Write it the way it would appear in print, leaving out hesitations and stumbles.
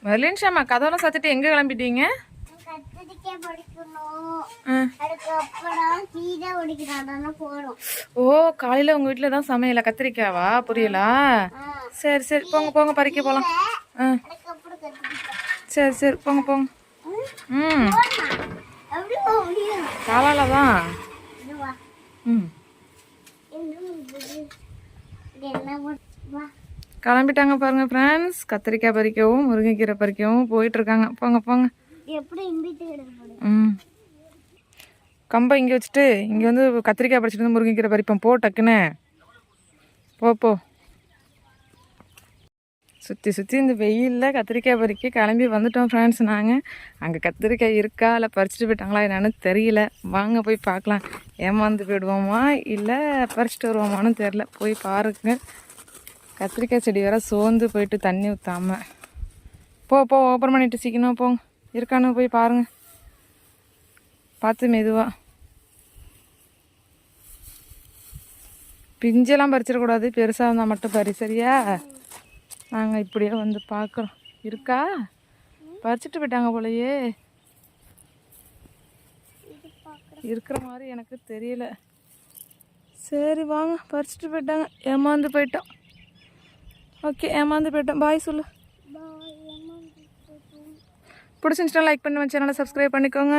மர்லின்ஷாமா கதவெல்லாம் சாத்திட்டு எங்கே கிளம்பிட்டீங்க? ஓ காலையில் உங்கள் வீட்டில் தான் சமையலா? கத்திரிக்காவா பொரியலா? சரி சரி போங்க போங்க பறிக்க போகலாம். சரி சரி போங்க போங்க. ம் காலால தான். ம் கிளம்பிட்டாங்க பாருங்க ஃப்ரெண்ட்ஸ். கத்திரிக்காய் பறிக்கவும் முருங்கைக்கீரை பறிக்கவும் போயிட்டுருக்காங்க. போங்க போங்க. ம் கம்பை இங்கே வச்சுட்டு இங்கே வந்து கத்திரிக்காய் பறிச்சிட்டு வந்து முருங்கைக்கீரை பறிப்போம். போ டக்குன்னு போ. சுற்றி சுற்றி இந்த வெயிலில் கத்திரிக்காய் பறிக்க கிளம்பி வந்துட்டோம் ஃப்ரெண்ட்ஸ். நாங்கள் அங்கே கத்திரிக்காய் இருக்கா இல்லை பறிச்சுட்டு போயிட்டாங்களா என்னன்னு தெரியல. வாங்க போய் பார்க்கலாம். ஏமாந்து போயிடுவோமா இல்லை பறிச்சுட்டு வருவோமான்னு தெரில. போய் பாருங்க. கத்திரிக்காய் செடி வேற சோர்ந்து போயிட்டு தண்ணி ஊற்றாம. போ ஓப்பன் பண்ணிட்டு சீக்கிரமா போங்க. இருக்கான்னு போய் பாருங்க. பார்த்து மெதுவா. பிஞ்செல்லாம் பறிச்சிடக்கூடாது, பெருசாக இருந்தால் மட்டும் பறி. சரியா? நாங்கள் இப்படியே வந்து பார்க்குறோம். இருக்கா? பறிச்சுட்டு போயிட்டாங்க போலயே. இருக்கிற மாதிரி எனக்கு தெரியல. சரி வாங்க, பறிச்சுட்டு போயிட்டாங்க. ஏமாந்து போயிட்டோம். ஓகே ஏமாந்து போயிட்டோம். பாய் சொல்லு. பிடிச்சிருந்துச்சுன்னா லைக் பண்ணி சேனலை சப்ஸ்கிரைப் பண்ணிக்கோங்க.